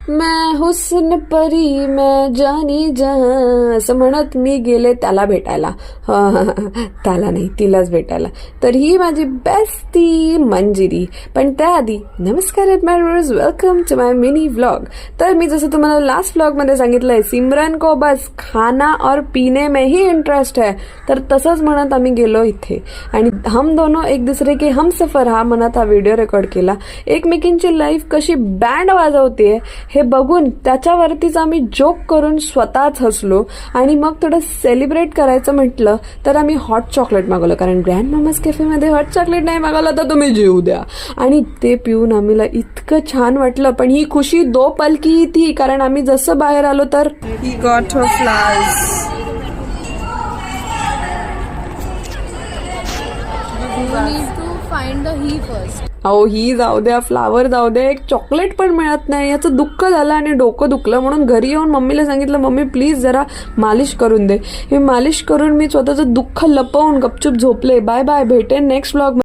मैं हुस्न परी मैं जानी जहां असं म्हणत मी गेले त्याला भेटायला. त्याला नाही, तिलाच भेटायला. तर ही माझी बेस्टी मंजिरी. पण त्याआधी नमस्कार admirers, welcome to my mini vlog. तर मी जसं तुम्हाला लास्ट व्लॉगमध्ये सांगितलंय, सिमरन को बस खाना और पीने में ही इंटरेस्ट है. तर तसंच म्हणत आम्ही गेलो इथे आणि हम दोनों एक दुसरे के हम सफर हा म्हणत हा व्हिडिओ रेकॉर्ड केला. एकमेकींची लाईफ कशी बँड वाजवते हे बघून त्याच्यावरतीच आम्ही जोक करून स्वतःच हसलो आणि मग थोडं सेलिब्रेट करायचं म्हटलं तर आम्ही हॉट चॉकलेट मागवलं, कारण ग्रँड मामाज कॅफेमध्ये हॉट चॉकलेट नाही मागवलं तर तुम्ही जेवू द्या. आणि ते पिऊन आम्हाला इतकं छान वाटलं. पण ही खुशी दो पल की थी, कारण आम्ही जसं बाहेर आलो तर He got her flowers. You need to find the he first. अहो ही जाऊ द्या, फ्लावर जाऊ द्या, एक चॉकलेट पण मिळत नाही. याचं दुःख झालं आणि डोकं दुखलं. म्हणून घरी येऊन मम्मीला सांगितलं, मम्मी प्लीज जरा मालिश करून दे. हे मालिश करून मी स्वतःचं दुःख लपवून गपचूप झोपले. बाय बाय, भेटेन नेक्स्ट व्लॉग.